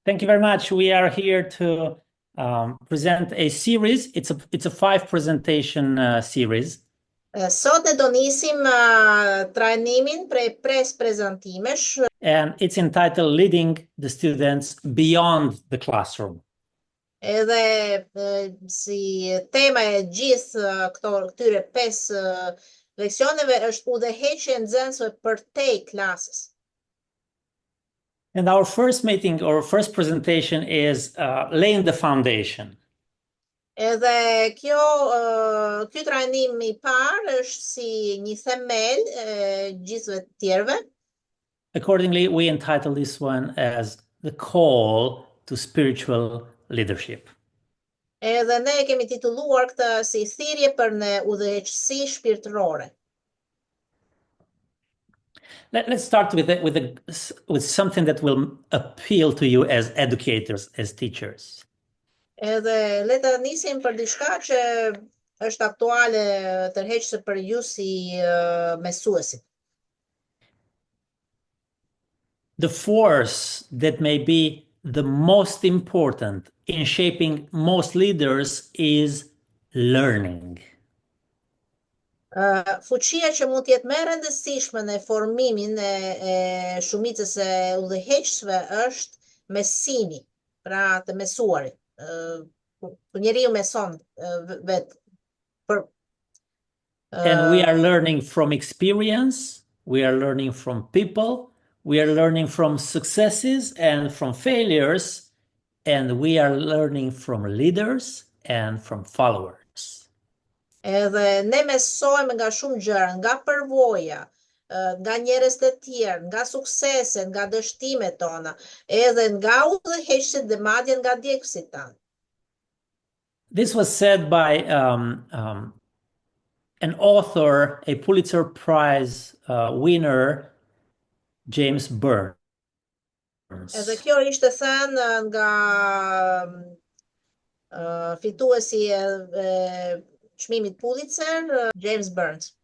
Thank you very much. We are here to present a series. It's a 5 presentation series. Sot ne do nisim trajnimin prej prezantimesh. And it's entitled Leading the Students Beyond the Classroom. Edhe si tema e gjithë këtyre 5 leksioneve është udhëheqja e nxënësve përtej klasës. And our first meeting or first presentation is laying the foundation. Edhe ky trajnim I parë është si një themel gjithëve të tjerëve. Accordingly, we entitle this one as The Call to Spiritual Leadership. Edhe ne kemi titulluar këtë si thirrje për në udhëheqësi shpirtërore. Let's start with something that will appeal to you as educators, as teachers. Edhe le të nisim për diçka që është aktuale tërheqëse për ju si mësuesit. The force that may be the most important in shaping most leaders is learning. Fuqia që mund të jetë më e rëndësishme në formimin e shumicës e udhëheqësve është mësimi, pra të mësuarit. Njeriu mëson vetë. And we are learning from experience, we are learning from people, we are learning from successes and from failures, and we are learning from leaders and from followers. Edhe ne mësojmë nga shumë gjëra, nga përvoja, nga njerëz të tjerë, nga sukseset, nga dështimet tona, edhe nga udhëheqësit dhe madje nga djegësit tanë. This was said by an author, a Pulitzer Prize winner, James Burns. Edhe kjo ishte thënë nga fituesi e çmimit Pulitzer, James Burns.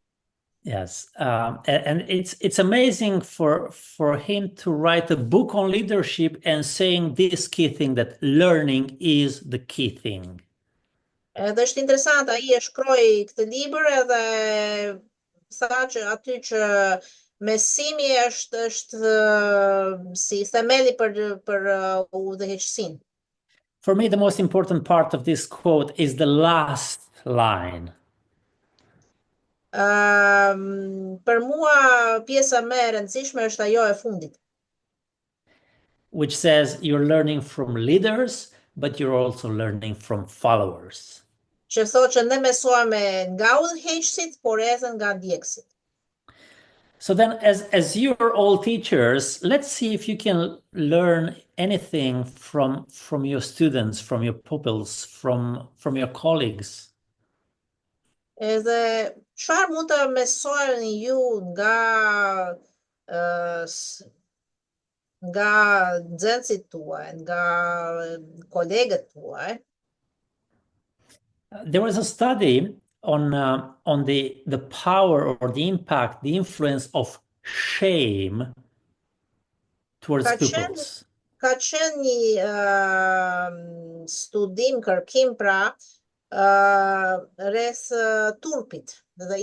Yes, and it's amazing for him to write a book on leadership and saying this key thing, that learning is the key thing. Edhe është interesant, ai e shkroi këtë libër edhe tha që aty që mësimi është si themeli për udhëheqësinë. For me, the most important part of this quote is the last line. Për mua pjesa më e rëndësishme është ajo e fundit. Which says you're learning from leaders, but you're also learning from followers. Që thotë që ne mësojmë nga udhëheqësit, por edhe nga ndjekësit. So then, as you're all teachers, let's see if you can learn anything from your students, from your pupils, from your colleagues. Edhe çfarë mund të mësoni ju nga nxënësit tuaj, nga kolegët tuaj? There was a study on the power or the impact, the influence of shame towards pupils. Ka qenë një studim, kërkim pra, rreth turpit, dhe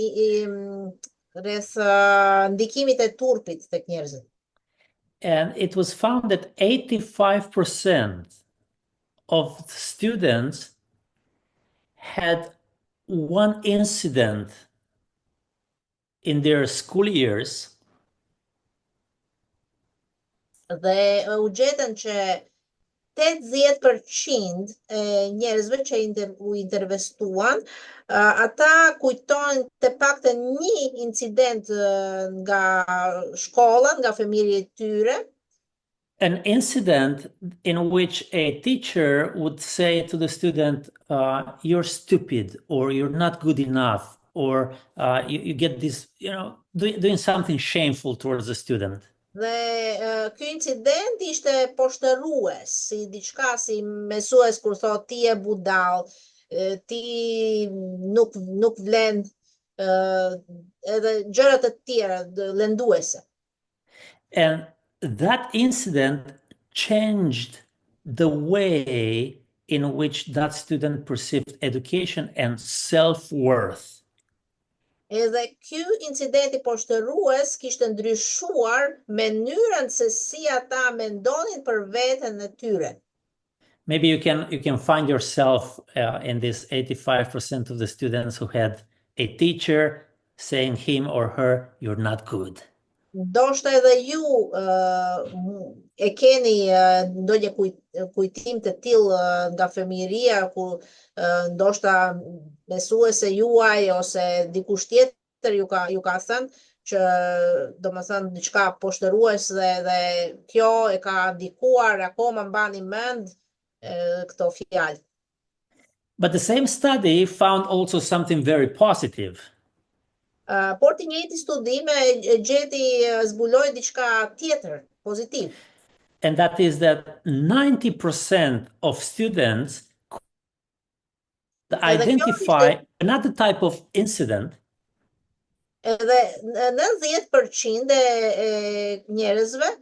rreth ndikimit e turpit tek njerëzit. And it was found that 85% of the students had one incident in their school years Dhe u gjetën që 80% e njerëzve që u intervistuan, ata kujtojnë të paktën një incident nga shkolla, nga familjet e tyre. An incident in which a teacher would say to the student, you're stupid, or you're not good enough, or you get this, doing something shameful towards the student. Dhe ky incident ishte poshtërues, si diçka si mësues kur thot ti e budall, ti nuk vlen, edhe gjëra të tjera lënduese. And that incident changed the way in which that student perceived education and self-worth. Edhe ky incidenti poshtërues kishte ndryshuar mënyrën se si ata mendonin për veten e tyre. Maybe you can find yourself in this 85% of the students who had a teacher saying him or her, "You're not good." Ndoshta edhe ju e keni ndonjë kujtim të tillë nga fëmijëria ku ndoshta mësuese juaj ose dikush tjetër ju ka thënë që domethënë diçka poshtërues dhe kjo e ka ndikuar, akoma mbani mend këto fjalë. But the same study found also something very positive. Por të njëjti studim zbuloi diçka tjetër, pozitiv. And that is that 90% of students identify another type of incident. Edhe 90% e njerëzve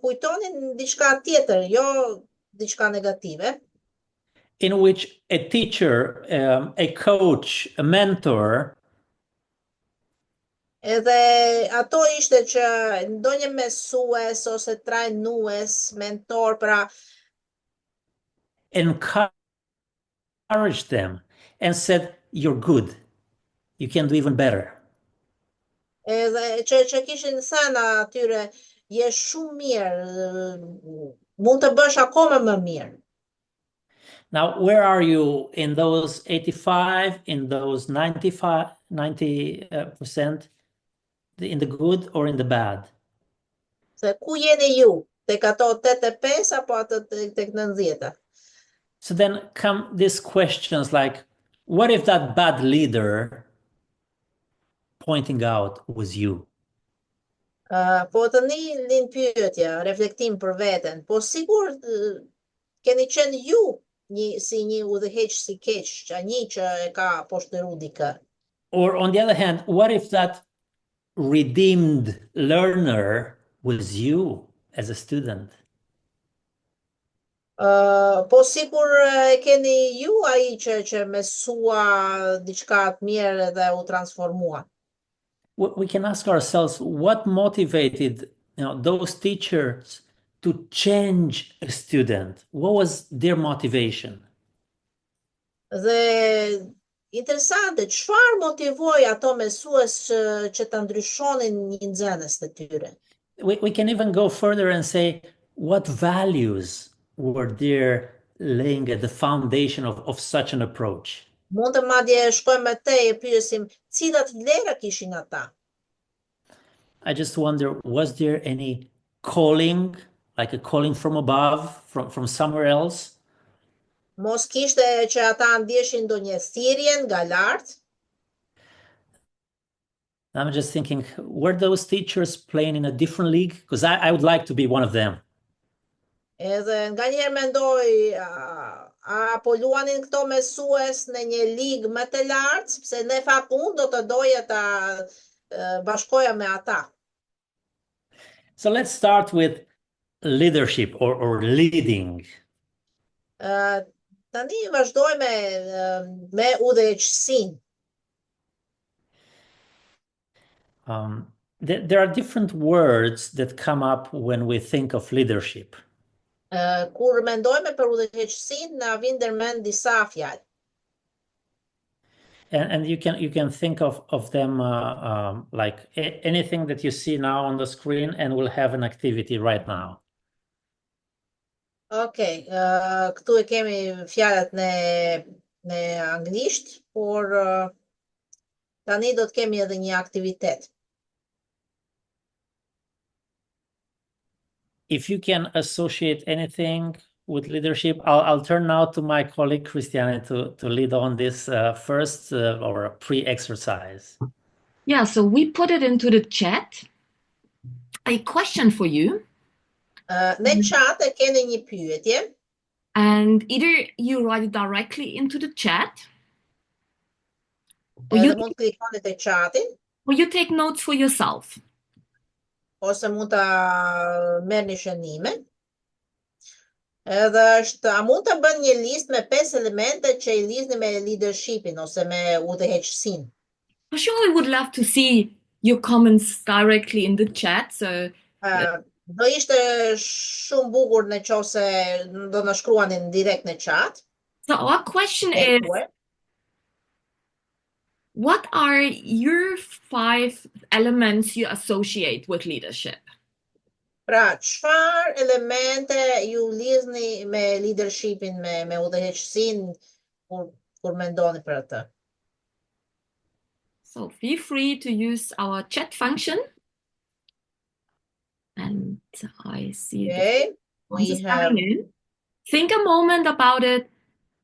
kujtonin diçka tjetër, jo diçka negative. In which a teacher, a coach, a mentor Edhe ato ishte që ndonjë mësues ose trajnues, mentor, pra encouraged them and said, "You're good. You can do even better." edhe që kishin thënë atyre, je shumë mirë, mund të bësh akoma më mirë. Now, where are you in those 85, in those 95, 90%, in the good or in the bad? Se ku jeni ju? Tek ato 85 apo ato tek 90? So then come these questions like, what if that bad leader pointing out was you? Po tani lind pyetja, reflektim për veten. Po sigur keni qenë ju si një udhëheqës i keq, një që e ka poshtëruar dikë. Or on the other hand, what if that redeemed learner was you as a student? Po sigur e keni ju ai që mësua diçka të mirë dhe u transformua. We can ask ourselves, what motivated those teachers to change a student? What was their motivation? Dhe interesante, çfarë motivoi ato mësues që ta ndryshonin një nxënës të tyre? We can even go further and say, what values were there laying at the foundation of such an approach? Mund të madje shkojmë më tej e pyesim cilat vlera kishin ata. I just wonder, was there any calling, like a calling from above, from somewhere else? Mos kishte që ata ndjeshin ndonjë thirrje nga lart? I'm just thinking, were those teachers playing in a different league? Because I would like to be one of them. Edhe nganjëherë mendoj, apo luanin këto mësues në një ligë më të lartë, sepse në fakt unë do të doja ta bashkoja me ata. So let's start with leadership or leading. Tani vazhdoj me udhëheqësinë. There are different words that come up when we think of leadership. Kur mendojmë për udhëheqësinë, na vjen ndërmend disa fjalë. And you can think of them like anything that you see now on the screen, and we'll have an activity right now. Okay, këtu e kemi fjalët në anglisht, por tani do të kemi edhe një aktivitet. If you can associate anything with leadership, I'll turn now to my colleague Christiane to lead on this first or pre-exercise. Yeah, so we put it into the chat. A question for you. Në chat e keni një pyetje. And either you write it directly into the chat, or mund të klikoni te chatin, or you take notes for yourself. Ose mund ta merrni shënime. Edhe është, a mund të bën një listë me 5 elemente që i lidhni me leadershipin ose me udhëheqësinë? For sure, we would love to see your comments directly in the chat. So, Do ishte shumë bukur në qofse do na shkruani në direkt në chat. so our question E is, tuaj. what are your 5 elements you associate with leadership? Pra, çfarë elemente ju lidhni me leadershipin, me udhëheqësinë kur mendoni për atë? So feel free to use our chat function. And I see the Okay, answers we coming have in. Think a moment about it.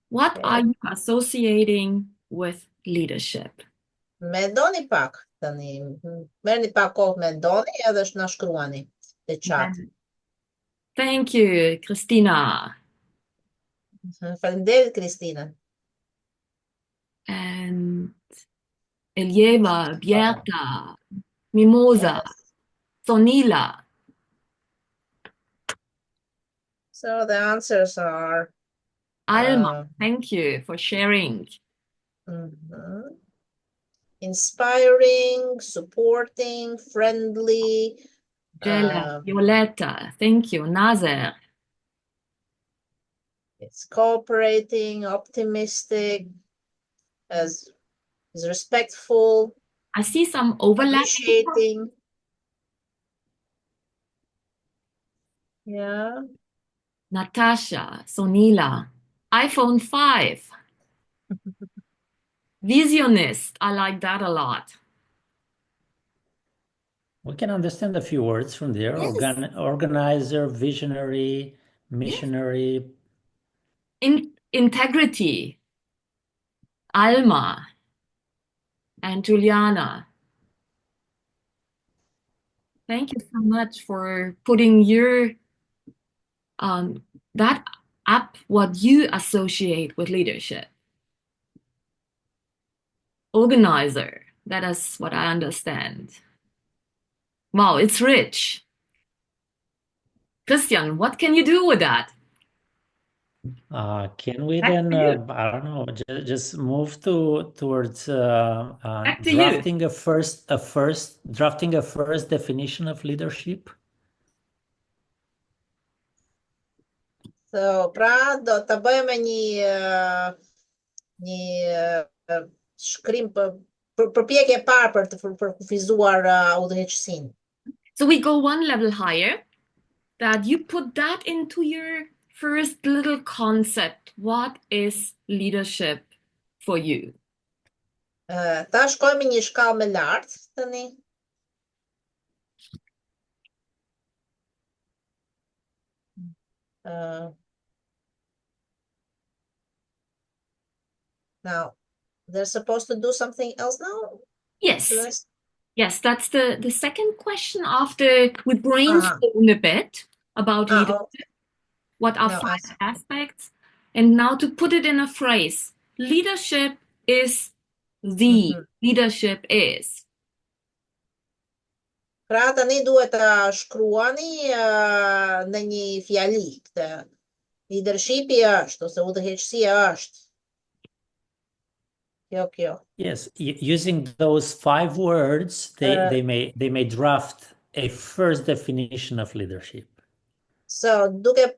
What okay. are you associating with leadership? Mendoni pak tani. Merrni pak kohë mendoni edhe na shkruani në chat. Thank you, Christina. Faleminderit, Kristina. And Elieva, Bjerta, Mimosa, Yes. Sonila. So the answers are Alma, thank you for sharing. Inspiring, supporting, friendly. Jella, Violetta, thank you. Nazer. It's cooperating, optimistic, is respectful, I see some overlap. appreciating. Yeah. Natasha, Sonila, iPhone 5. Visionist, I like that a lot. We can understand a few words from there. Yes. Organizer, visionary, missionary. Integrity, Alma, and Juliana. Thank you so much for putting your that up what you associate with leadership. Organizer, that is what I understand. Wow, it's rich. Christian, what can you do with that? Can we Back then, to you. I don't know, just move towards Back to drafting a first definition of leadership? So, pra do të bëjmë një shkrim përpjekje e parë për të kufizuar udhëheqësinë. So we go one level higher, that you put that into your first little concept. What is leadership for you? Ta shkojmë një shkallë më lart tani. Now, they're supposed to do something else now? Yes. Yes, that's the second question after we brainstorm a bit about leadership. What are 5 aspects? And now to put it in a phrase, leadership is leadership is. Pra tani duhet ta shkruani në një fjali këtë. Leadershipi është ose udhëheqësia është. Kjo. Yes, using those 5 words, they may draft a first definition of leadership. So, duke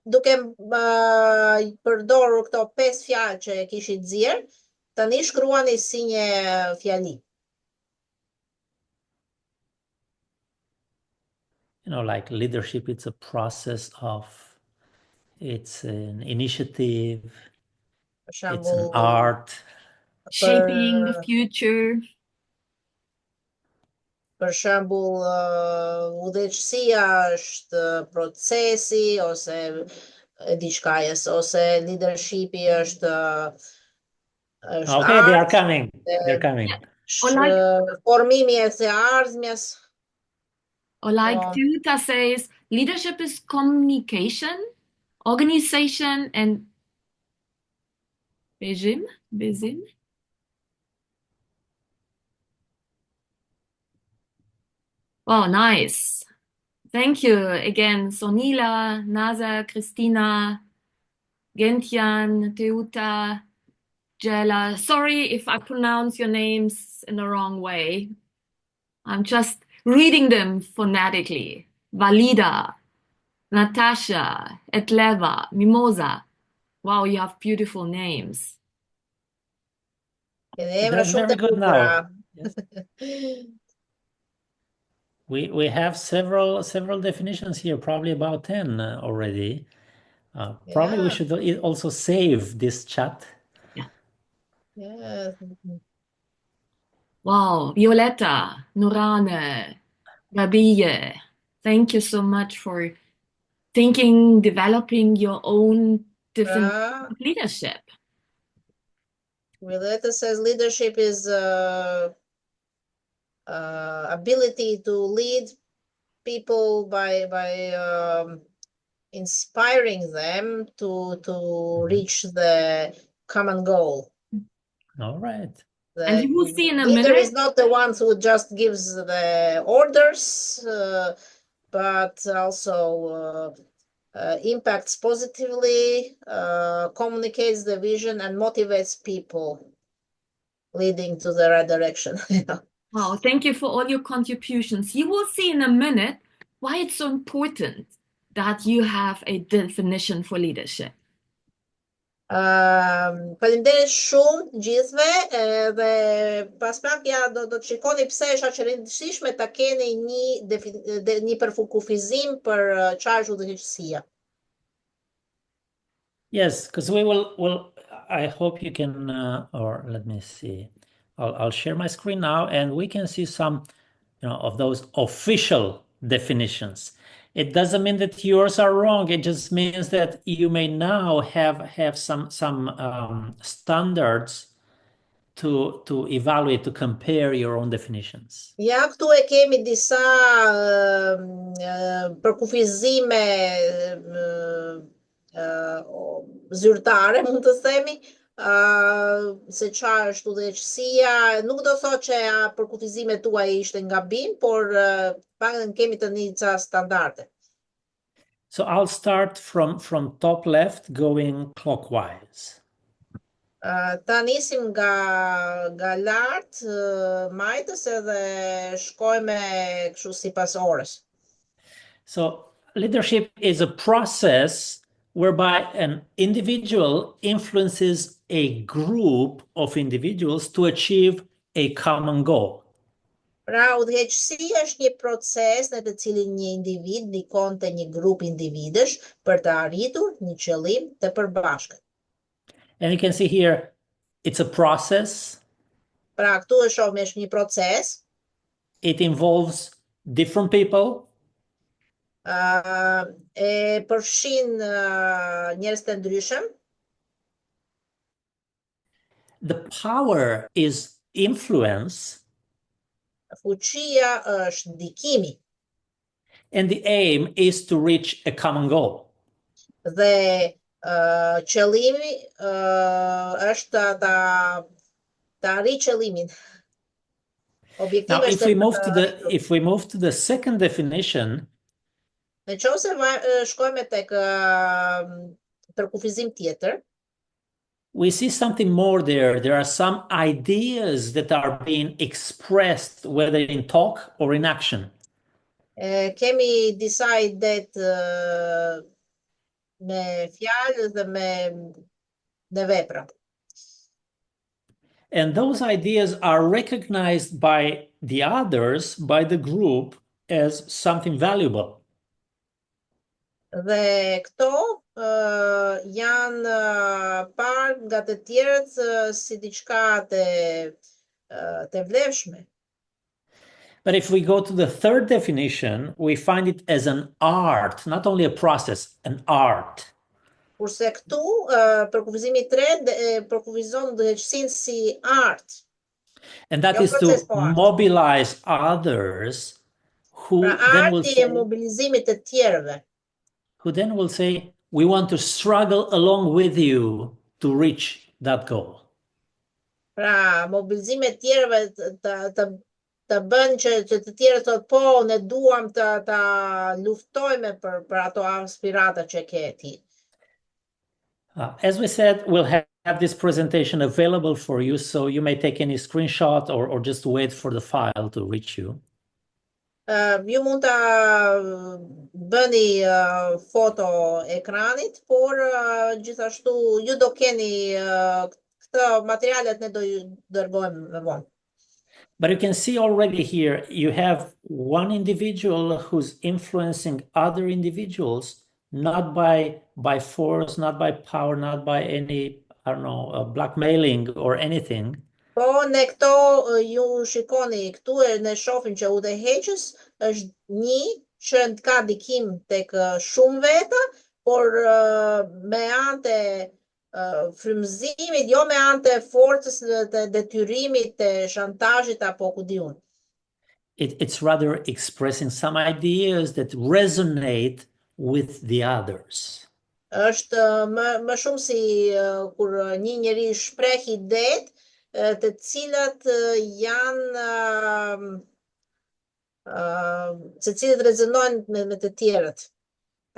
përdorur këto 5 fjalë që e kishit nxjerr, tani shkruani si një fjali. Like leadership, it's a process it's an initiative, it's an art. Shaping the future. Për shembull, udhëheqësia është procesi ose diçkajes, ose leadershipi është Okay, they are coming. They're coming. Formimi e së ardhmjes. Or like Tuta says, leadership is communication, organization, and vision. Wow, nice. Thank you again, Sonila, Naza, Christina. Gentian, Teuta, Jela. Sorry if I pronounce your names in the wrong way. I'm just reading them phonetically. Valida, Natasha, Etleva, Mimosa. Wow, you have beautiful names. That's very good now. Yes. We have several definitions here, probably about 10 already. Probably we should also save this chat. Yeah. Wow, Violetta, Nurane, Rabie, thank you so much for thinking, developing your own different leadership. Violetta says leadership is ability to lead people by inspiring them to reach the common goal. All right. And you will see in a leader minute. is not the one who just gives the orders, but also impacts positively, communicates the vision, and motivates people, leading to the right direction. Wow, thank you for all your contributions. You will see in a minute why it's so important that you have a definition for leadership. Faleminderit shumë gjithve dhe pas pak do të shikoni pse është aq e rëndësishme ta keni një përkufizim për çfarë është udhëheqësia. Yes, because we will I hope you can or let me see. I'll share my screen now and we can see some of those official definitions. It doesn't mean that yours are wrong. It just means that you may now have some standards to evaluate, to compare your own definitions. Ja, këtu e kemi disa përkufizime zyrtare, mund të themi, se çfarë është udhëheqësia. Nuk do thotë që përkufizimet tuaja ishte ngabim, por paktën kemi të nica standarde. So I'll start from top left going clockwise. Ta nisim nga lart majtës edhe shkojme kështu sipas orës. So leadership is a process whereby an individual influences a group of individuals to achieve a common goal. Pra, udhëheqësia është një proces në të cilin një individ ndikon te një grup individësh për të arritur një qëllim të përbashkët. And you can see here, it's a process. Pra, këtu e shohim është një proces. It involves different people. E përfshin njerëz të ndryshëm. The power is influence. Fuqia është ndikimi. And the aim is to reach a common goal. Dhe qëllimi është ta arrijë qëllimin. Now, if we move to the second definition, nëse shkojmë tek përkufizim tjetër, we see something more there. There are some ideas that are being expressed, whether in talk or in action. Kemi disa idet me fjalë dhe me vepra. And those ideas are recognized by the others, by the group, as something valuable. Dhe këto janë parë nga të tjerët si diçka të vlefshme. But if we go to the third definition, we find it as an art, not only a process, an art. Kurse këtu, përkufizimi i tretë përkufizon udhëheqësinë si art. And that is to mobilize others who then will say, mobilizimit të tjerëve. Who then will say, we want to struggle along with you to reach that goal. Pra, mobilizimet të tjerëve të bën që të tjerë thotë po, ne duam të luftojmë për ato aspirata që ke ti. As we said, we'll have this presentation available for you, so you may take any screenshot or just wait for the file to reach you. Ju mund ta bëni foto ekranit, por gjithashtu ju do keni këtë materialet ne do ju dërgojmë më vonë. But you can see already here, you have one individual who's influencing other individuals, not by force, not by power, not by any, I don't know, blackmailing or anything. Po ne këto ju shikoni këtu e ne shohim që udhëheqës është një që ka ndikim tek shumë veta, por me anë të frymëzimit, jo me anë të forcës, të detyrimit, të shantazhit apo ku diun. It's rather expressing some ideas that resonate with the others. Është më shumë si kur një njeri shpreh idetë të cilat janë se cilët rezonojnë me të tjerët.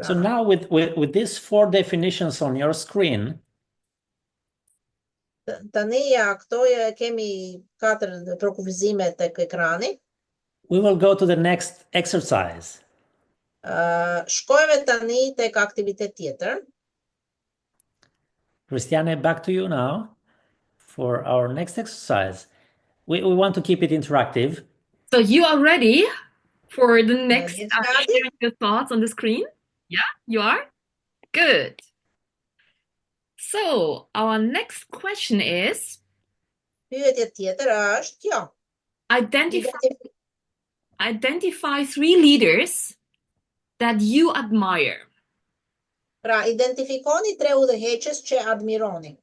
So now with these 4 definitions on your screen, tani këto kemi 4 përkufizime tek ekrani. we will go to the next exercise. Shkojmë tani tek aktivitet tjetër. Christiane, back to you now for our next exercise. We want to keep it interactive. So you are ready for the next sharing your thoughts on the screen? Yeah, you are? Good. So our next question is Pyetja tjetër është kjo. Identify 3 leaders that you admire. Pra, identifikoni 3 udhëheqës që admironi.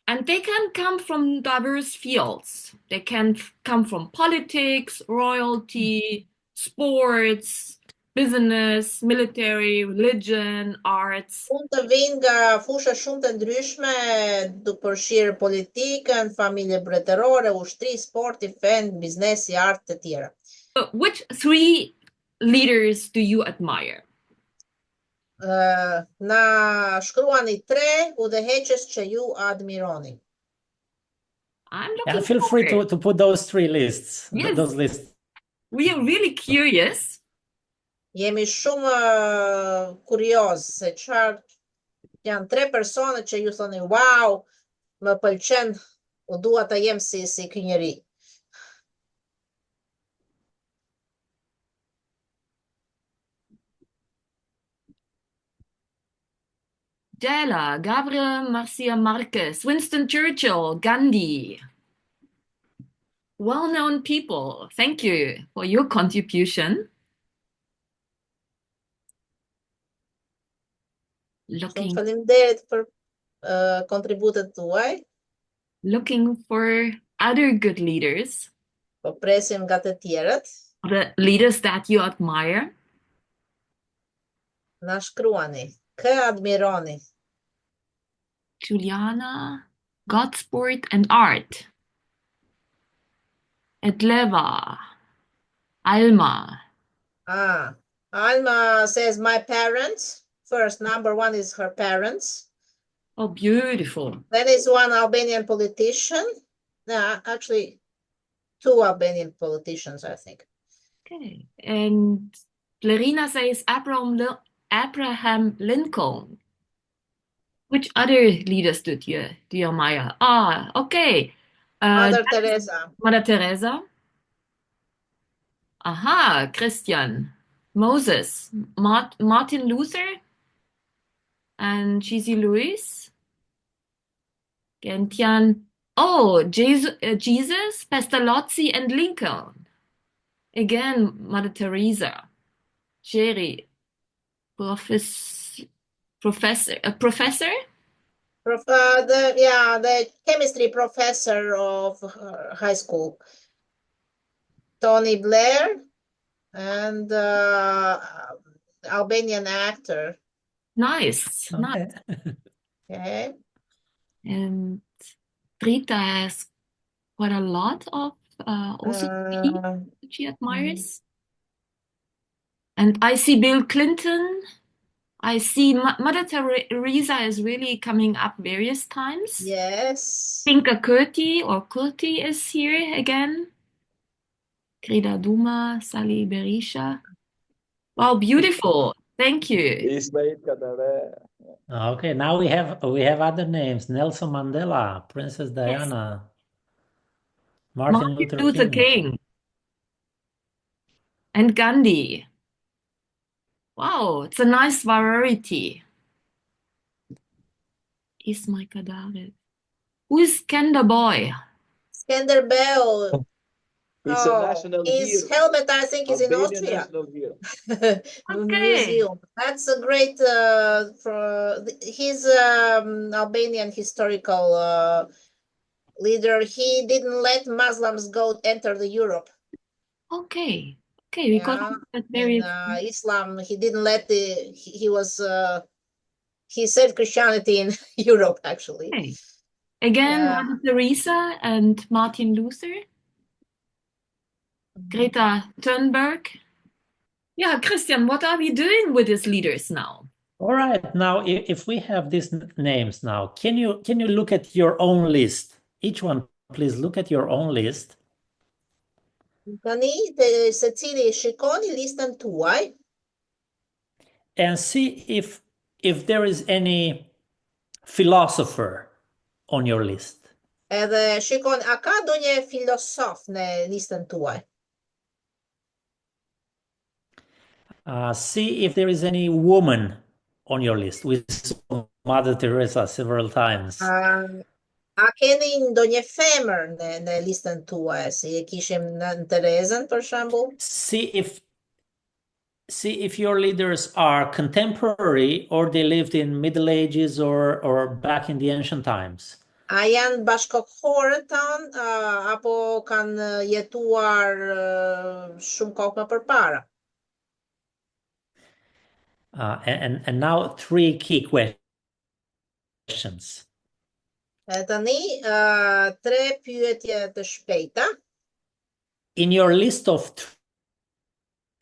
And they can come from diverse fields. They can come from politics, royalty, sports, business, military, religion, arts. Mund të vinë nga fusha shumë të ndryshme, duke përfshirë politikën, familje mbretërore, ushtri, sporti, fen, biznesi, art të tjera. Which 3 leaders do you admire? Na shkruani 3 udhëheqës që ju admironi. I'm looking feel free to put those 3 lists. Yes. Those lists. We are really curious. Jemi shumë kurioz se çfarë janë 3 persona që ju thoni, wow, më pëlqen, u dua ta jem si ky njeri. Della, Gabriel Garcia Marquez, Winston Churchill, Gandhi. Well-known people. Thank you for your contribution. Faleminderit për kontributet tuaj. Looking for other good leaders. Po presim nga të tjerët. The leaders that you admire. Na shkruani. Kë admironi? Juliana, God, sport, and art. Edleva, Alma. Alma says my parents. First, number 1 is her parents. Oh, beautiful. Then is one Albanian politician. No, actually, 2 Albanian politicians, I think. Okay. And Lerina says Abraham Lincoln. Which other leaders do you admire? Okay. Mother Teresa. Mother Teresa. Aha, Christian. Moses. Martin Luther. And Cheesy Louis. Gentian. Oh, Jesus, Pestalozzi, and Lincoln. Again, Mother Teresa. Jerry. Professor? The chemistry professor of high school. Tony Blair and Albanian actor. Nice. Okay. Nice. Okay. And Rita has quite a lot of also people she admires. And I see Bill Clinton. I see Mother Teresa is really coming up various times. Yes. Pinka Kurti or Kurti is here again. Greta Duma, Sally Berisha. Wow, beautiful. Thank you. Okay, now we have other names. Nelson Mandela, Princess Diana, Martin Luther King. And Gandhi. Wow, it's a nice variety. Ismail Kadare. Who is Skender Boy? Skender Bell. He's a national his hero. helmet, I think, is in Albanian Austria. national hero. Museum. That's a great. He's Albanian historical leader. He didn't let Muslims enter the Europe. Okay. Okay, because that's very Islam. He didn't let he saved Christianity in Europe, actually. okay. Again, Mother Teresa and Martin Luther. Greta Thunberg. Yeah, Christian, what are we doing with these leaders now? All right, now if we have these names now, can you look at your own list? Each one, please look at your own list. Tani, secili shikoni listën tuaj. And see if there is any philosopher on your list. Edhe shikon, a ka ndonjë filosof në listën tuaj? See if there is any woman on your list. We saw Mother Teresa several times. A keni ndonjë femër në listën tuaj? Si e kishim në Terezën, për shembull? See if your leaders are contemporary or they lived in Middle Ages or back in the ancient times. A janë bashkëkohorët tanë apo kanë jetuar shumë kohë më përpara? And now 3 key questions. Tani, 3 pyetje të shpejta. In your list of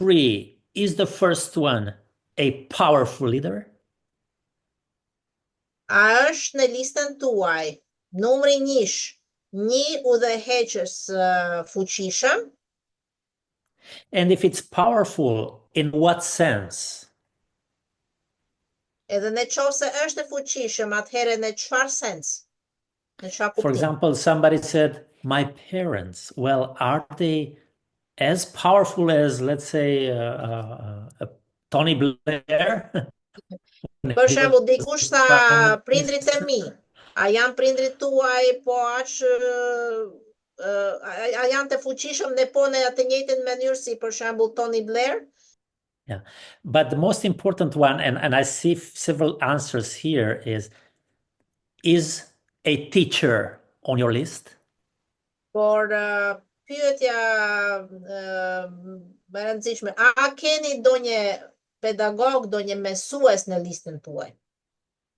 3, is the first one a powerful leader? A është në listën tuaj numri 1 një udhëheqës fuqishëm? And if it's powerful, in what sense? Edhe në qoftë se është e fuqishëm, atëherë në çfarë sens? Në çfarë kuptimi? For example, somebody said, my parents, well, are they as powerful as, let's say, Tony Blair? Për shembull, dikush tha prindrit e mi, a janë prindrit tuaj po aq a janë të fuqishëm në atë njëjtën mënyrë si për shembull Tony Blair? Yeah, but the most important one, and I see several answers here, is a teacher on your list? Por pyetja e rëndësishme, a keni ndonjë pedagog, ndonjë mësues në listën tuaj?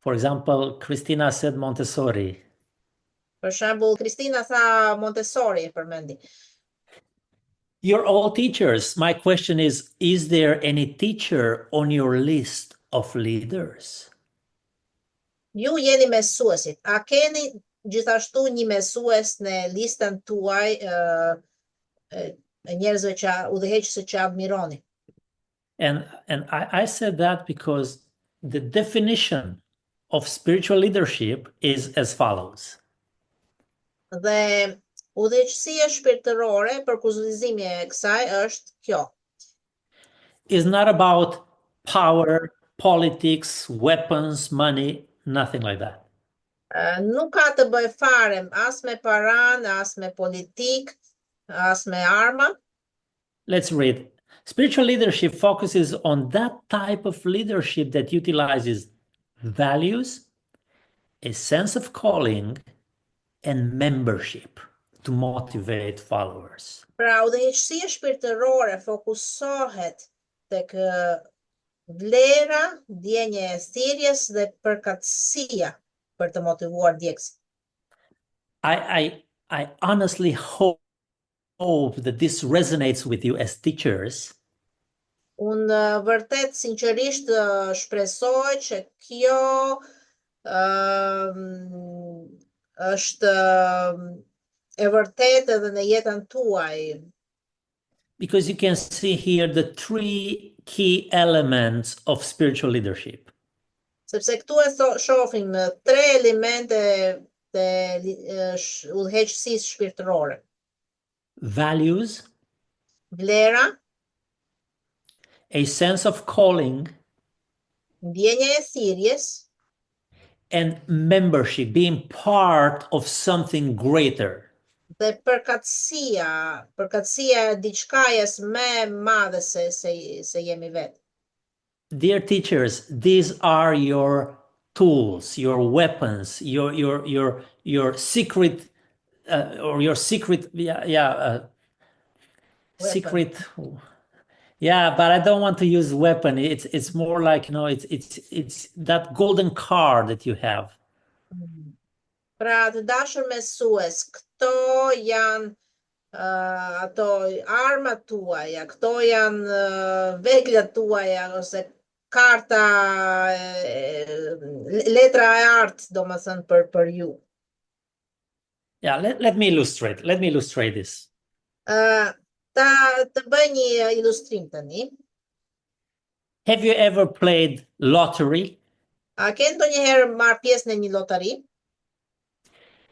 For example, Christina said Montessori. Për shembull, Kristina tha Montessori, e përmendi. You're all teachers. My question is there any teacher on your list of leaders? Ju jeni mësuesit. A keni gjithashtu një mësues në listën tuaj njerëzve që udhëheqësve që admironi? And I said that because the definition of spiritual leadership is as follows. Dhe udhëheqësia shpirtërore, përkufizimi e kësaj është kjo. It's not about power, politics, weapons, money, nothing like that. Nuk ka të bëj fare as me paran, as me politik, as me arma. Let's read. Spiritual leadership focuses on that type of leadership that utilizes values, a sense of calling, and membership to motivate followers. Pra, udhëheqësia shpirtërore fokusohet tek vlera, ndjenja e thirrjes dhe përkatësia për të motivuar djegësit. I honestly hope that this resonates with you as teachers. Unë vërtet sinqerisht shpresoj që kjo është e vërtetë edhe në jetën tuaj. Because you can see here the three key elements of spiritual leadership. Sepse këtu e shohim tre elemente të udhëheqësisë shpirtërore. Values, Vlera, a sense of calling, ndjenja e thirrjes, and membership, being part of something greater. dhe përkatësia e diçkajes më e madhe se jemi vetë. Dear teachers, these are your tools, your weapons, your secret or your secret, secret. Yeah, but I don't want to use weapon. It's more like, it's that golden card that you have. Pra, të dashur mësues, këto janë ato armat tuaja, këto janë veglat tuaja, ose karta, letra e artë, do më thënë për ju. Yeah, let me illustrate. Let me illustrate this. Të bëj një ilustrim tani. Have you ever played lottery? A ke ndonjëherë marrë pjesë në një lotari?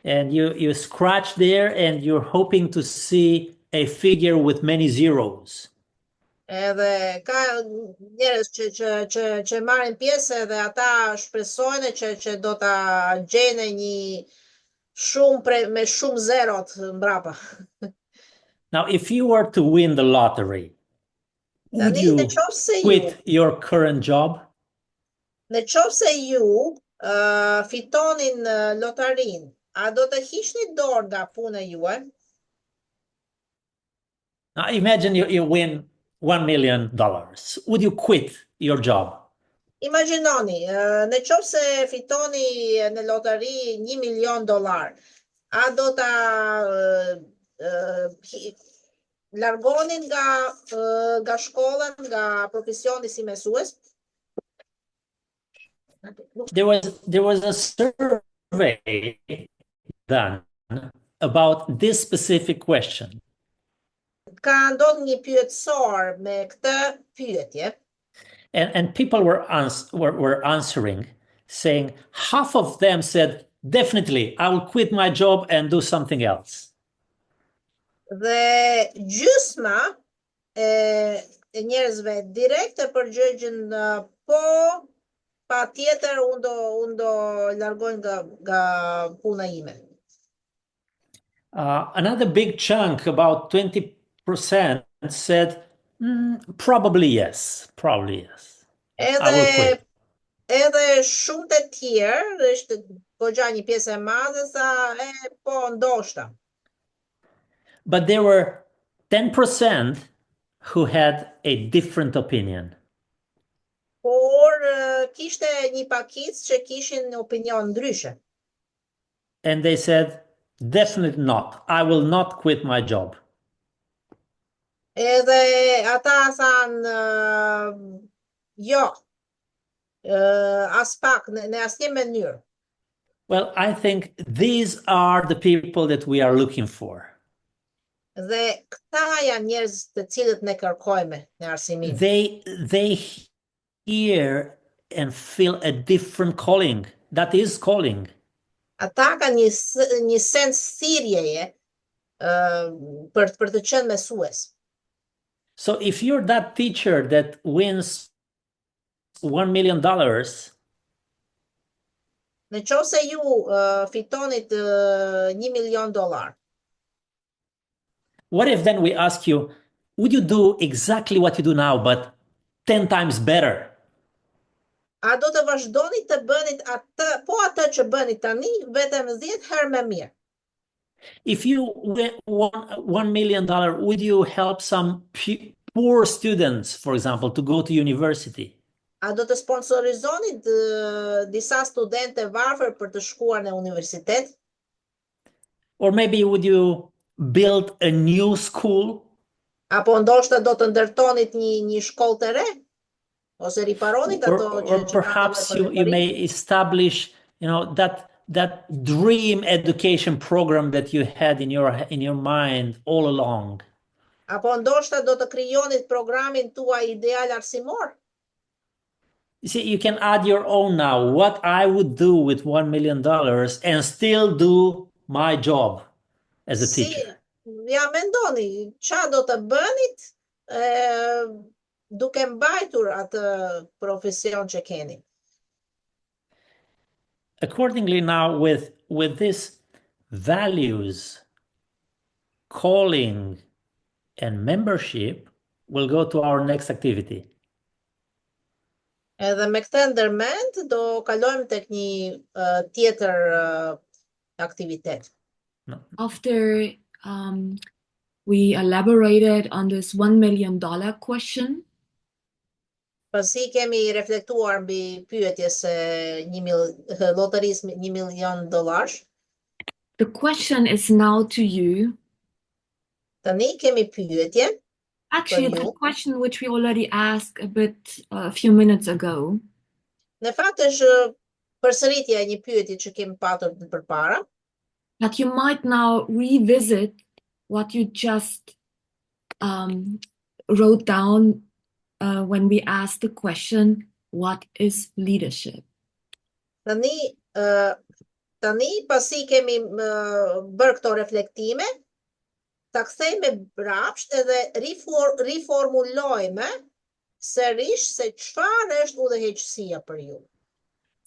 And you scratch there and you're hoping to see a figure with many zeros. Edhe ka njerëz që marrin pjesë edhe ata shpresojnë që do ta gjejnë një me shumë zerot mbrapa. Now, if you were to win the lottery, would you quit your current job? Në qoftë se ju fitonin lotarin, a do të hiqni dorë nga puna juaj? Now, imagine you win $1 million. Would you quit your job? Imagjinoni, në qoftë se fitoni në lotari $1 milion, a do ta largonin nga shkolla, nga profesioni si mësues? There was a survey done about this specific question. Ka ndodhur një pyetësor me këtë pyetje. And people were answering, saying half of them said, definitely, I will quit my job and do something else. Dhe gjysma e njerëzve direkt e përgjigjen po, patjetër unë do largoj nga puna ime. Another big chunk, about 20%, said, probably yes. I will quit. Edhe shumë të tjerë, është goxha një pjesë e madhe sa po ndoshta. But there were 10% who had a different opinion. Por kishte një pakicë që kishin opinion ndryshe. And they said, definitely not. I will not quit my job. Edhe ata thanë, jo, as pak, në asnjë mënyrë. Well, I think these are the people that we are looking for. Dhe këta janë njerëz të cilët ne kërkojmë në arsimin. They hear and feel a different calling. That is calling. Ata kanë një sens thirrjeje për të qenë mësues. So if you're that teacher that wins $1 million, në qoftë se ju fitonit $1 milion, what if then we ask you, would you do exactly what you do now, but 10 times better? A do të vazhdoni të bënit atë që bëni tani, vetëm 10 herë më mirë? If you won $1 million, would you help some poor students, for example, to go to university? A do të sponsorizoni disa studentë varfër për të shkuar në universitet? Or maybe would you build a new school? Apo ndoshta do të ndërtonit një shkollë të re? Ose riparonit ato or perhaps you may establish, that dream education program that you had in your mind all along. Apo ndoshta do të krijonit programin tuaj ideal arsimor? You see, you can add your own now. What I would do with $1 million and still do my job as a teacher. Ja mendoni, qa do të bënit duke mbajtur atë profesion që keni. Accordingly, now with this values, calling, and membership, we'll go to our next activity. Edhe me këtë ndërmend do kalojmë tek një tjetër aktivitet. After we elaborated on this $1 million question, pasi kemi reflektuar mbi pyetjes së loterisë $1 milion, the question is now to you. Tani kemi pyetje. Actually, it's a question which we already asked a few minutes ago. Në fakt është përsëritja e një pyetje që kemi patur përpara. That you might now revisit what you just wrote down when we asked the question, what is leadership? Tani pasi kemi bërë këto reflektime, ta kthejmë brapsht edhe riformulojmë sërish se çfarë është udhëheqësia për ju.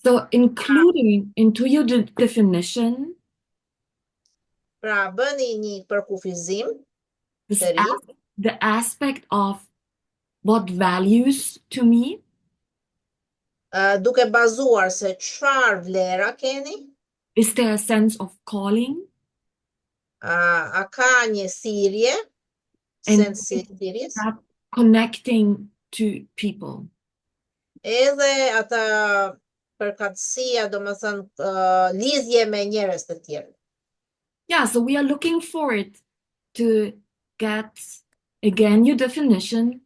So including into your definition, pra bëni një përkufizim the aspect of what values to me, duke bazuar se çfarë vlera keni. Is there a sense of calling? A ka një thirrje, sensi i thirrjes? Connecting to people. Edhe ata përkatësia, domethënë lidhje me njerëz të tjerë. Yeah, so we are looking forward to get again your definition.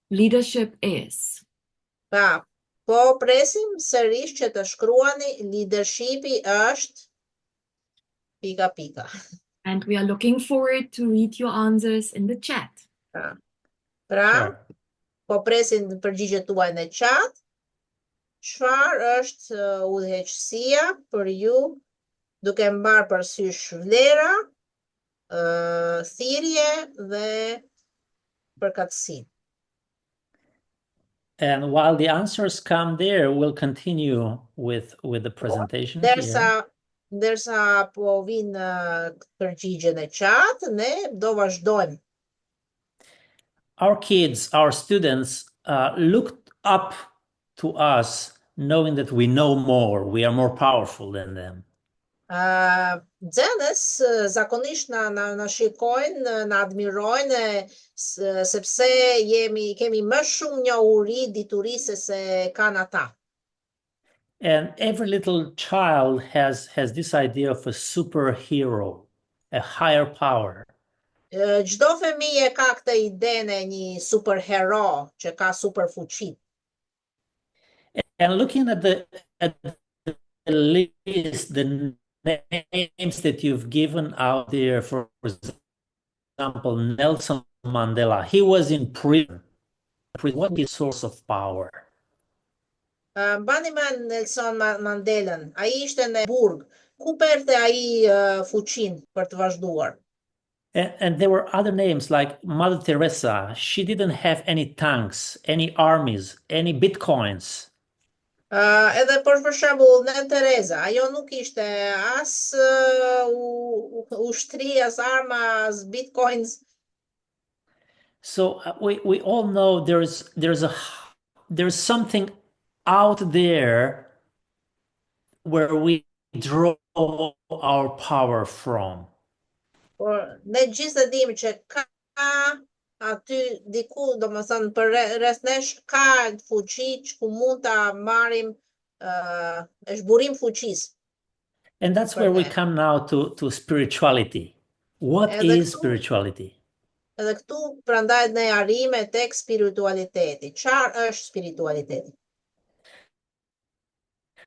Leadership is. Pa, po presim sërish që të shkruani leadershipi është pika pika. And we are looking forward to read your answers in the chat. Pra, po presim përgjigjet tuaja në chat. Çfarë është udhëheqësia për ju, duke mbar përsysh vlera, thirrje dhe përkatësi. And while the answers come there, we'll continue with the presentation here. Ndërsa po vinë përgjigjet në chat, ne do vazhdojmë. Our kids, our students looked up to us knowing that we know more, we are more powerful than them. Nxënës zakonisht na shikojnë, na admirojnë sepse kemi më shumë njohuri, dituri se kanë ata. And every little child has this idea of a superhero, a higher power. Çdo fëmijë ka këtë idenë e një superhero që ka super fuqi. And looking at the list, the names that you've given out there, for example, Nelson Mandela, he was in prison. What is his source of power? Mbani mend Nelson Mandelën, ai ishte në burg. Ku perte ai fuqinë për të vazhduar? And there were other names like Mother Teresa. She didn't have any tanks, any armies, any bitcoins. Edhe për shembull Nën Teresa, ajo nuk ishte as ushtri, as arma, as bitcoins. So we all know there's something out there where we draw our power from. Por ne gjithë dimë që ka aty diku, domethënë për rreth nesh ka fuqi që ku mund ta marrim, është burim fuqisë. And that's where we come now to spirituality. What is spirituality? Edhe këtu prandaj ne arrime tek spiritualiteti. Çfarë është spiritualiteti?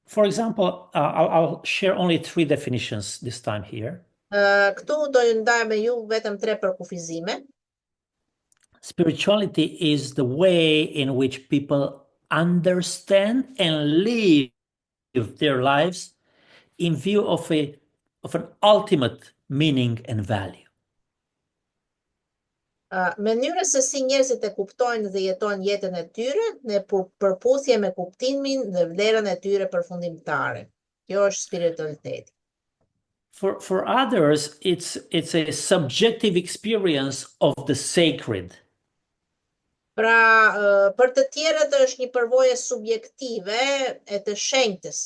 For example, I'll share only 3 definitions this time here. Këtu do ju ndaj me ju vetëm 3 përkufizime. Spirituality is the way in which people understand and live their lives in view of an ultimate meaning and value. Mënyra se si njerëzit e kuptojnë dhe jetojnë jetën e tyre në përputhje me kuptimin dhe vlerën e tyre përfundimtare. Kjo është spiritualiteti. For others, it's a subjective experience of the sacred. Pra, për të tjerët është një përvojë subjektive e të shenjtës.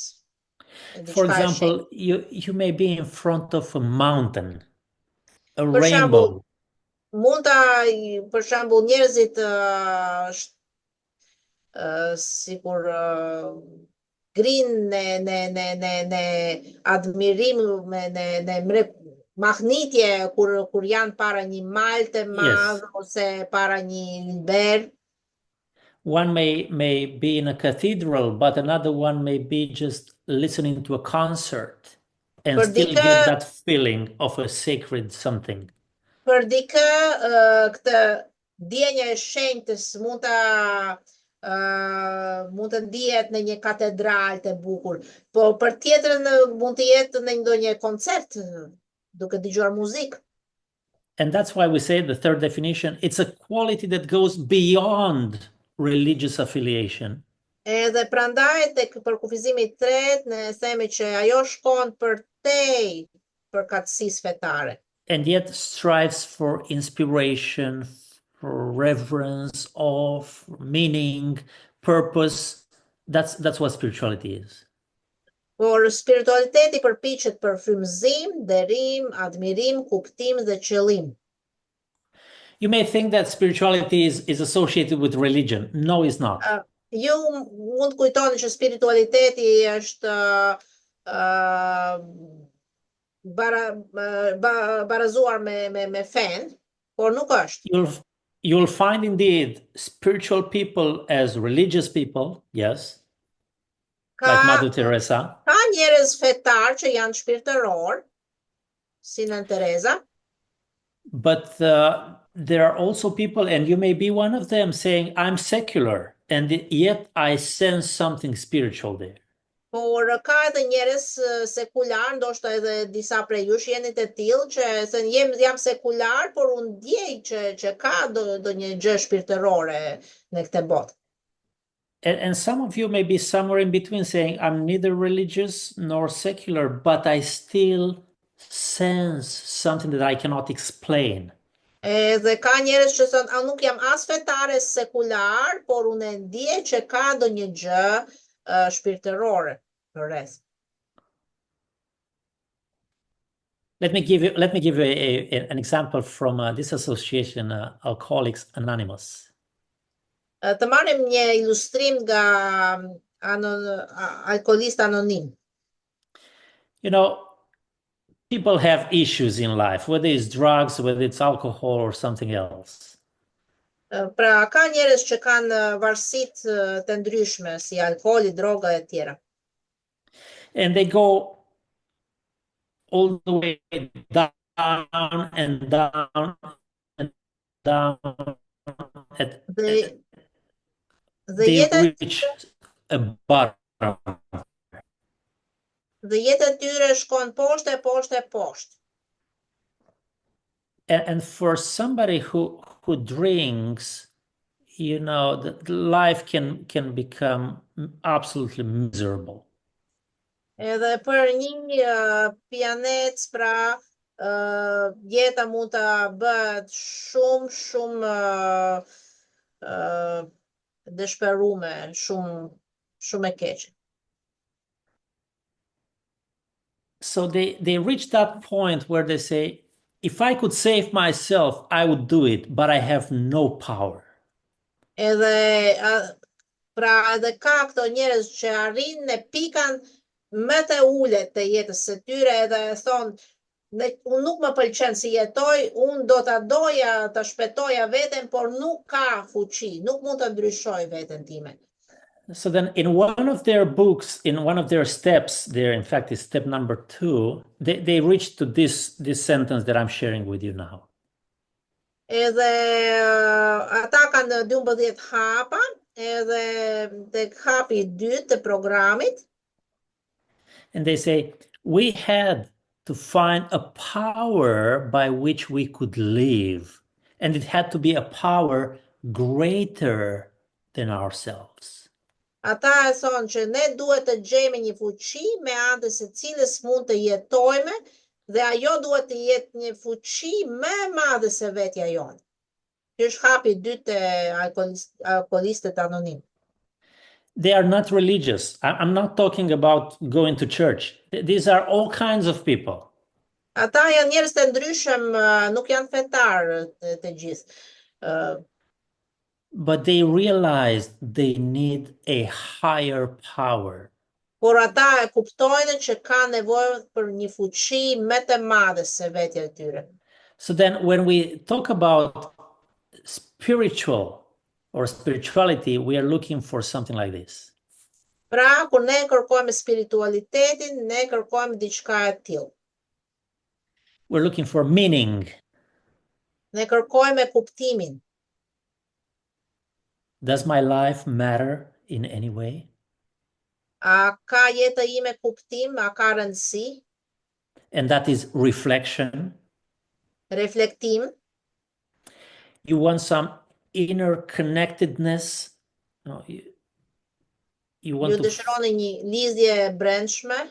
For example, you may be in front of a mountain, a Për rainbow. shembull, mund ta, për shembull, njerëzit sikur grinë në admirim, në mahnitje kur janë para një male të madh ose para një liber. One may be in a cathedral, but another one may be just listening to a concert and still get that feeling of a sacred something. Për dikë këtë ndjenja e shenjtës mund të ndihet në një katedral të bukur, po për tjetrën mund të jetë në ndonjë koncert duke dëgjuar muzikë. And that's why we say the third definition, it's a quality that goes beyond religious affiliation. Edhe prandaj tek përkufizimi i tretë ne themi që ajo shkon përtej përkatësisë fetare. And yet strives for inspiration, for reverence, of meaning, purpose. That's what spirituality is. Por spiritualiteti përpiqet për frymëzim, derim, admirim, kuptim dhe qëllim. You may think that spirituality is associated with religion. No, it's not. Ju mund kujtoni që spiritualiteti është barazuar me fen, por nuk është. You'll find indeed spiritual people as religious people, yes, like Mother Teresa. Ka njerëz fetar që janë shpirtëror, si Nën Teresa. But there are also people, and you may be one of them, saying, I'm secular, and yet I sense something spiritual there. Por ka edhe njerëz sekular, ndoshta edhe disa prej jush jeni të tillë që thënë jam sekular, por unë ndjej që ka ndonjë gjë shpirtërore në këtë botë. And some of you may be somewhere in between, saying, I'm neither religious nor secular, but I still sense something that I cannot explain. Dhe ka njerëz që thonë, nuk jam as fetare sekular, por unë ndjej që ka ndonjë gjë shpirtërore rreth. Let me give you an example from this association, Alcoholics Anonymous. Të marrim një ilustrim nga alkoolist anonim. You know, people have issues in life, whether it's drugs, whether it's alcohol or something else. Pra, ka njerëz që kanë varësitë të ndryshme, si alkooli, droga e tjera. And they go all the way down and down and down. They reach a bottom. Dhe jeta e tyre shkon poshtë. And for somebody who drinks, you know, the life can become absolutely miserable. Edhe për një pianec, pra, jeta mund të bëhet shumë dëshpërume, shumë e keqe. So they reach that point where they say, if I could save myself, I would do it, but I have no power. Edhe pra edhe ka këto njerëz që arrin në pikën më të ulët të jetës së tyre edhe thonë, Unë nuk më pëlqen si jetoj, unë do ta doja ta shpëtoja veten, por nuk ka fuqi, nuk mund ta ndryshoj veten time. So then in one of their books, in one of their steps, there, in fact, is step number 2, they reached to this sentence that I'm sharing with you now. Edhe ata kanë 12 hapa, edhe tek hapi I dytë të programit. And they say, we had to find a power by which we could live. And it had to be a power greater than ourselves. Ata e thonë që ne duhet të gjejmë një fuqi me anë të së cilës mund të jetojmë, dhe ajo duhet të jetë një fuqi më e madhe se vetja jonë. Ky është hapi I dytë të alkoolistët anonim. They are not religious. I'm not talking about going to church. These are all kinds of people. Ata janë njerëz të ndryshëm, nuk janë fetar të gjithë. But they realized they need a higher power. Por ata e kuptojnë që ka nevojë për një fuqi më të madhe se vetja e tyre. So then when we talk about spiritual or spirituality, we are looking for something like this. Pra, kur ne kërkojmë spiritualitetin, ne kërkojmë diçka e tillë. We're looking for meaning. Ne kërkojmë kuptimin. Does my life matter in any way? A ka jeta ime kuptim, a ka rëndësi? And that is reflection. Reflektim. You want some inner connectedness. No, you want Ju to dëshironi një lidhje e brendshme.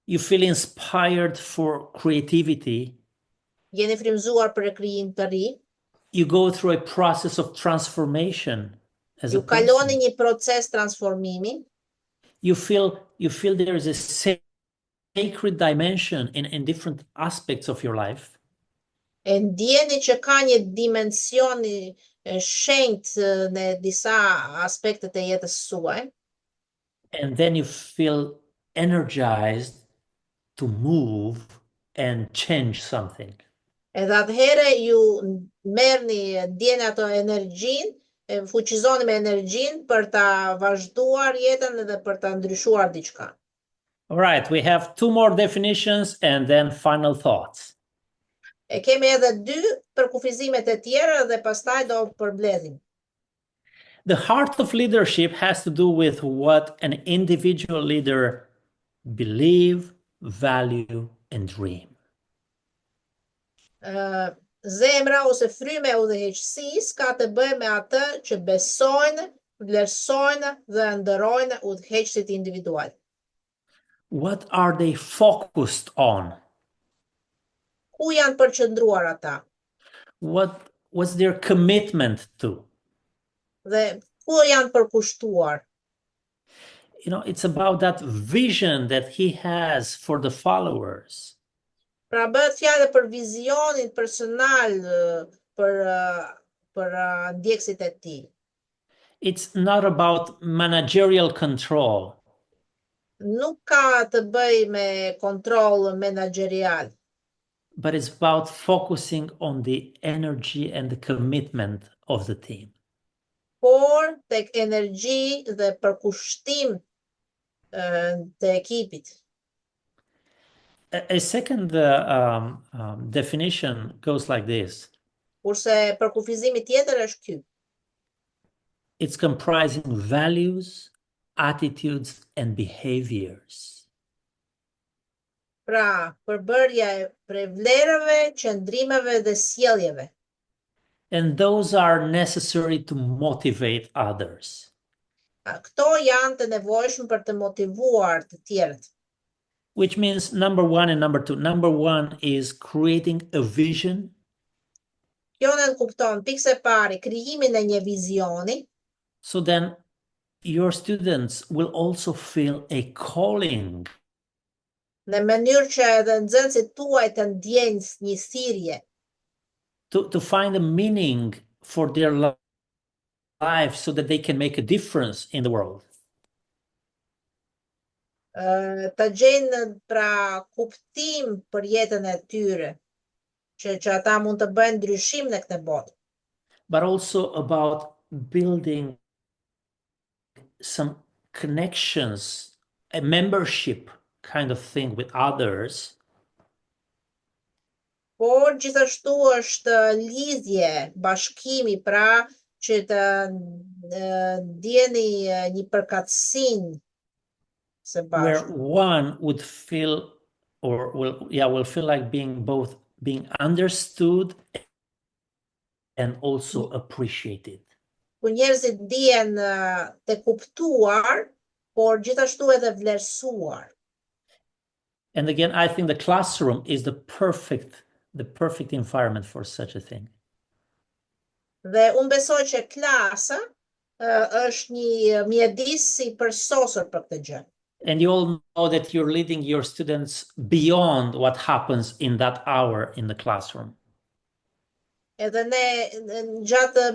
You feel inspired for creativity. Jeni frymzuar për krijim të ri. You go through a process of transformation as a Ju kaloni person. një proces transformimi. You feel there is a sacred dimension in different aspects of your life. E ndjeni që ka një dimension shenjtë në disa aspektet e jetës suaj. And then you feel energized to move and change something. Edhe atëherë ju ndjeni ato energjinë, fuqizoni me energjinë për ta vazhduar jetën edhe për ta ndryshuar diçka. All right, we have 2 more definitions and then final thoughts. E kemi edhe 2 përkufizimet e tjera dhe pastaj do përmbledhim. The heart of leadership has to do with what an individual leader believe, value, and dream. Zemra ose fryma e udhëheqësisë ka të bëjë me atë që besojnë, vlerësojnë dhe ndërrojnë udhëheqësit individual. What are they focused on? Ku janë përqendruar ata? What's their commitment to? Dhe ku janë përkushtuar? You know, it's about that vision that he has for the followers. Pra bëhet fjalë për vizionin personal për ndjekësit e tij. It's not about managerial control. Nuk ka të bëjë me kontroll menaxherial. But it's about focusing on the energy and the commitment of the team. Por tek energji dhe përkushtim të ekipit. A second definition goes like this. Kurse përkufizimi tjetër është ky. It's comprising values, attitudes, and behaviors. Pra, përbërja e vlerave, qëndrimeve dhe sjelljeve. And those are necessary to motivate others. Këto janë të nevojshme për të motivuar të tjerët. Which means number 1 and number 2. Number 1 is creating a vision. Kjo në kupton pikë e pari krijimin e një vizioni. So then your students will also feel a calling. Në mënyrë që edhe nxënësit tuaj të ndjejnë një thirrje. To find a meaning for their life so that they can make a difference in the world. të gjejnë pra kuptim për jetën e tyre, që ata mund të bëjnë ndryshim në këtë botë. But also about building some connections, a membership kind of thing with others. Por gjithashtu është lidhje, bashkimi, pra që të ndjeni një përkatësinë së where bashku. one would feel or will feel like being understood and also appreciated. Ku njerëzit ndihen të kuptuar, por gjithashtu edhe vlerësuar. And again, I think the classroom is the perfect environment for such a thing. Dhe unë besoj që klasa është një mjedis I përsosur për këtë gjë. And you all know that you're leading your students beyond what happens in that hour in the classroom. Edhe ne gjatë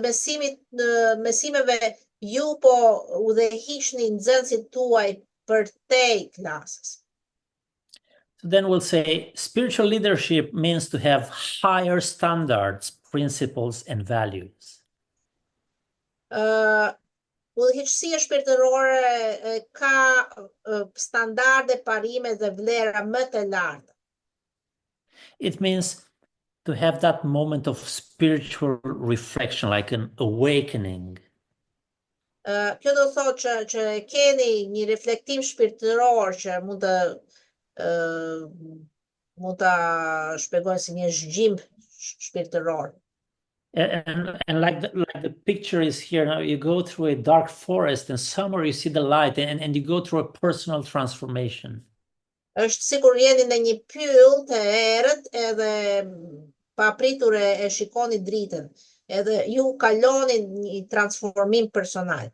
mesimeve ju po udhëhiqni nxënësit tuaj përtej klasës. So then we'll say spiritual leadership means to have higher standards, principles, and values. Udhëheqësia shpirtërore ka standarde, parime dhe vlera më të larta. It means to have that moment of spiritual reflection, like an awakening. Kjo do thotë që keni një reflektim shpirtëror që mund ta shpjegoj si një zgjim shpirtëror. And like the picture is here now, you go through a dark forest and somewhere you see the light and you go through a personal transformation. Është sikur jeni në një pyll të errët edhe papritur e shikoni dritën, edhe ju kaloni një transformim personal.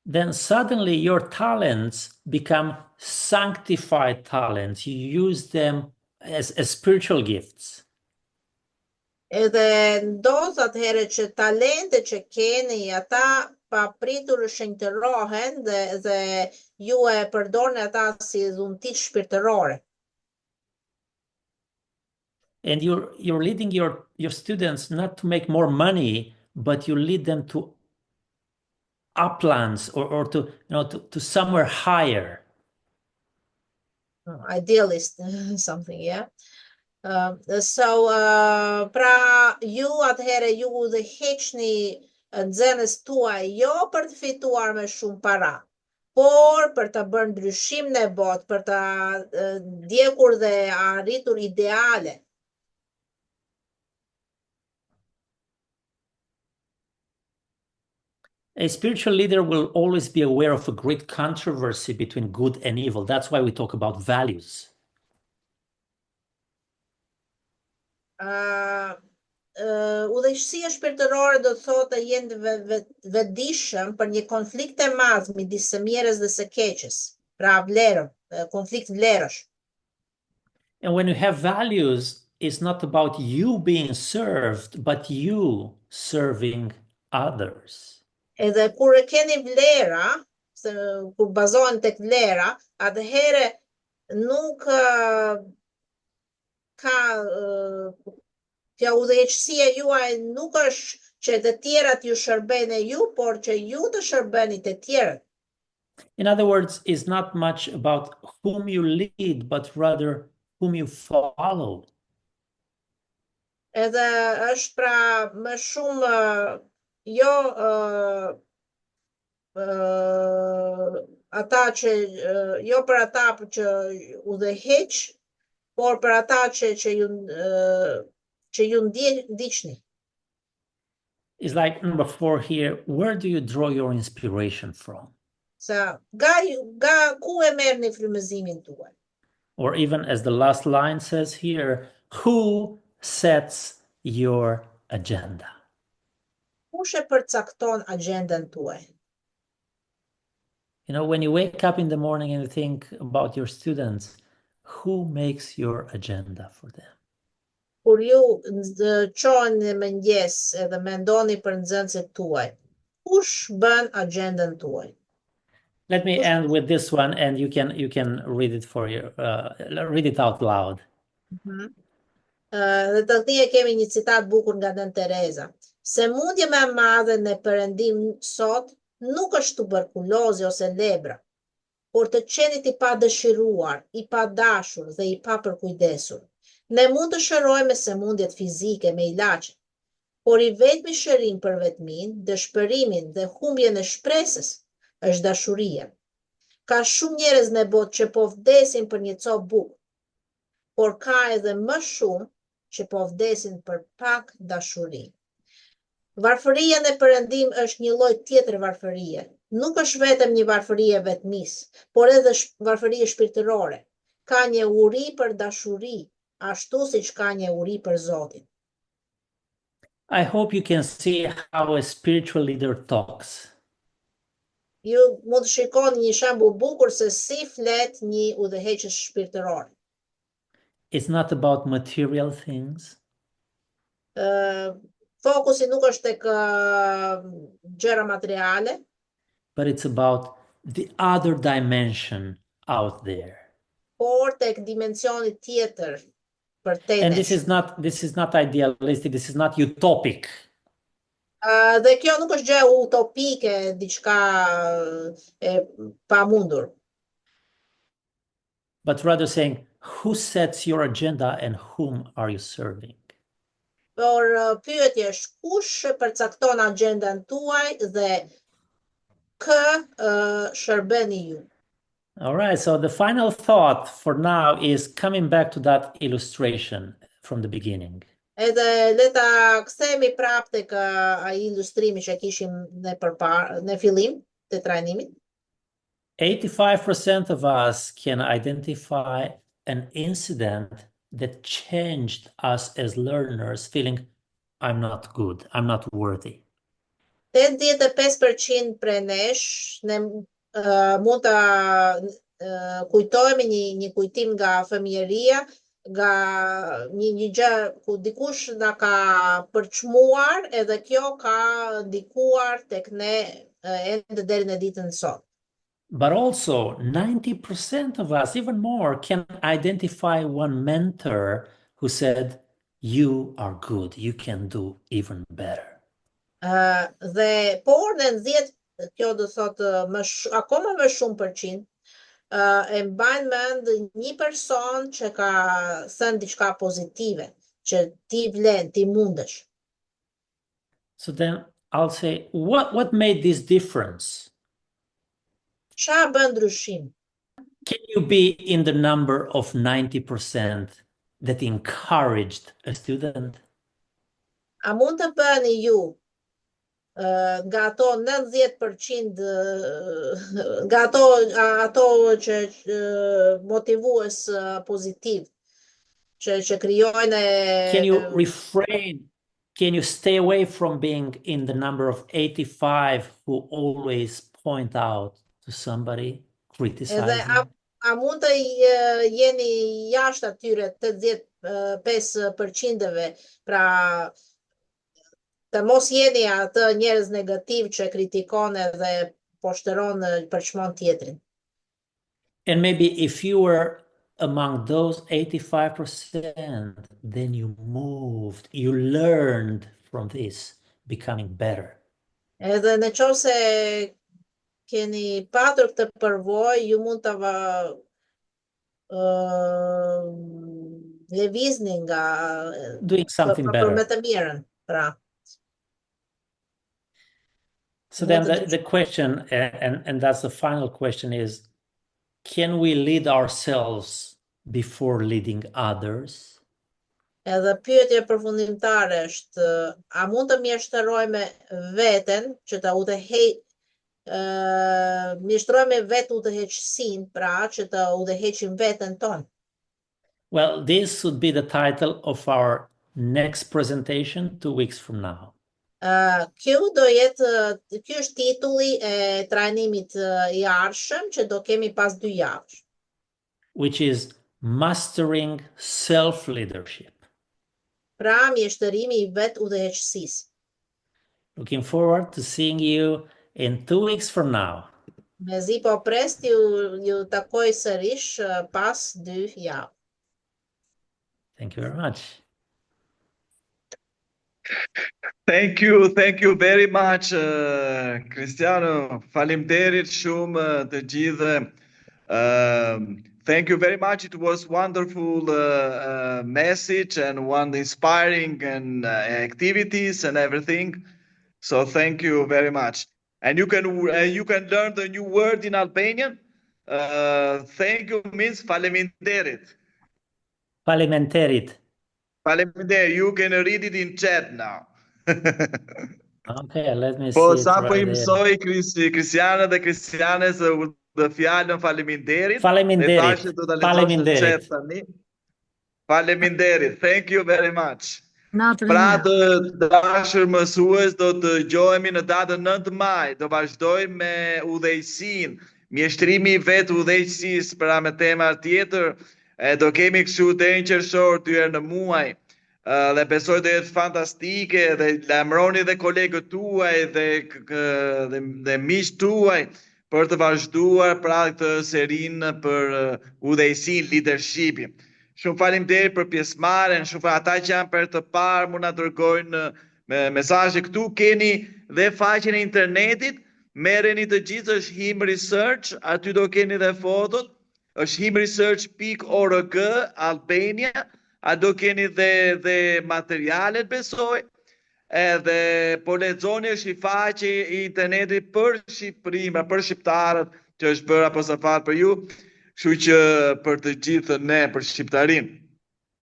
Then suddenly your talents become sanctified talents. You use them as spiritual gifts. Edhe ndodh atëherë që talentet që keni ata papritur shenjtërohen dhe ju e përdorni ata si dhunti shpirtërore. And you're leading your students not to make more money, but you lead them to uplands or to somewhere higher. Idealist, something, yeah. Pra ju atëherë ju udhëheqni nxënës tuaj jo për të fituar më shumë para, por për të bërë ndryshim në botë, për të ndjekur dhe arritur ideale. A spiritual leader will always be aware of a great controversy between good and evil. That's why we talk about values. Udhëheqësia shpirtërore do thotë jenë vetëdijshëm për një konflikt të madh midis së mirës dhe së keqes. Pra vlerë, konflikt vlerësh. And when you have values, it's not about you being served, but you serving others. Edhe kur e keni vlera, kur bazohen tek vlera, atëherë nuk ka kjo udhëheqësia juaj nuk është që të tjerat ju shërbejnë ju, por që ju të shërbeni të tjerët. In other words, it's not much about whom you lead, but rather whom you follow. Edhe është pra më shumë jo ata që jo për ata që udhëheq, por për ata që ju ndiqni. It's like number 4 here. Where do you draw your inspiration from? Sa nga ku e merrni frymëzimin tuaj? Or even as the last line says here, who sets your agenda? Kush e përcakton agendën tuaj? You know, when you wake up in the morning and you think about your students, who makes your agenda for them? Kur ju qoheni në mëngjes edhe mendoni për nxënësit tuaj, kush bën agendën tuaj? Let me end with this one, and you can read it for you. Read it out loud. Dhe të këti kemi një citat bukur nga Nën Tereza. Sëmundja më e madhe në Perëndim sot nuk është tuberkulozi ose lebra, por të qenit i padëshiruar, i padashur dhe i papërkujdesur. Ne mund të shërojmë sëmundjet fizike me ilaçe, por i vetmi shërim për vetmin, dëshpërimin dhe humbjen e shpresës është dashuria. Ka shumë njerëz në botë që po vdesin për një copë bukë, por ka edhe më shumë që po vdesin për pak dashuri. Varfëria në Perëndim është një lloj tjetër varfërie. Nuk është vetëm një varfëri e vetmisë, por edhe varfëri shpirtërore. Ka një uri për dashuri, ashtu siç ka një uri për Zotin. I hope you can see how a spiritual leader talks. Ju mund të shikoni një shembull bukur se si flet një udhëheqës shpirtëror. It's not about material things. Fokusi nuk është tek gjëra materiale, but it's about the other dimension out there. Por tek dimensioni tjetër përtej. And this is not idealistic, this is not utopic. Dhe kjo nuk është gjë utopike, diçka e pamundur. But rather saying, who sets your agenda and whom are you serving? Por pyetja është kush përcakton agendan tuaj dhe kë shërbeni ju. All right, so the final thought for now is coming back to that illustration from the beginning. Edhe le ta kthehemi prapë tek ai ilustrimi që kishim në fillim të trajnimit. 85% of us can identify an incident that changed us as learners, feeling I'm not good, I'm not worthy. 85% prej nesh ne mund ta kujtojmë një kujtim nga fëmijëria, nga një gjë ku dikush na ka përçmuar edhe kjo ka ndikuar tek ne ende deri në ditën e sot. But also 90% of us, even more, can identify one mentor who said, you are good, you can do even better. Dhe por në 10, kjo do thotë akoma më shumë përqind, e mbajnë mend një person që ka thënë diçka pozitive, që ti vlen, ti mundesh. So then I'll say, what made this difference? Çfarë bën ndryshim? Can you be in the number of 90% that encouraged a student? A mund të bëni ju nga ato 90% nga ato që motivues pozitiv që krijojnë. Can you refrain? Can you stay away from being in the number of 85 who always point out to somebody, criticizing? Edhe a mund të jeni jashtë atyre 85%-ve, pra të mos jeni atë njerëz negativ që kritikon edhe poshtëron përçmon tjetrin. And maybe if you were among those 85%, then you moved, you learned from this, becoming better. Edhe në qoftë keni patur këtë përvojë, ju mund të lëvizni nga doing something better. Për më të mirën, pra. So then the question, and that's the final question, is, can we lead ourselves before leading others? Edhe pyetja përfundimtare është, a mund të mjeshtërojmë veten që ta mjeshtërojmë vetë udhëheqësinë, pra që të udhëheqim veten tonë? Well, this would be the title of our next presentation 2 weeks from now. Ky është titulli e trajnimit I ardhshëm që do kemi pas 2 javësh. Which is mastering self-leadership. Pra mjeshtërimi I vetë udhëheqësisë. Looking forward to seeing you in 2 weeks from now. Mezi po pres ju takoj sërish pas 2 javë. Thank you very much. Thank you very much, Cristiano. Faleminderit shumë të gjithë. Thank you very much. It was wonderful message and one inspiring and activities and everything. So thank you very much. And you can learn the new word in Albanian. Thank you means faleminderit. Faleminderit. Faleminderit. You can read it in chat now. Okay, let me Po see it sa po right i there. mësoj Kristiane dhe Kristianes dhe fjalën faleminderit. Faleminderit. Dhe do ta lexosh në chat tani. Faleminderit. Thank you very much. Pra të dashur mësues, do të dëgjohemi në datën 9 maj. Do vazhdojmë me udhëheqësinë, mjeshtrimi i vet udhëheqësisë pra me tema tjetër. Do kemi kështu deri në qershor 2 herë në muaj. Dhe besoj të jetë fantastike dhe lajmëroni dhe kolegët tuaj dhe miqtë tuaj për të vazhduar pra këtë serinë për udhëheqësinë, leadershipin. Shumë faleminderit për pjesëmarrjen, shumë ata që janë për të parë mund na dërgojnë me mesazhe këtu, keni dhe faqen e internetit, merreni të gjithë, është Him Research, aty do keni dhe fotot, është himresearch.org Albania, a do keni dhe materialet besoj, edhe po lexoni, është i faqe i internetit për Shqipërinë, për shqiptarët që është bërë apo sa fat për ju, kështu që për të gjithë ne, për shqiptarinë.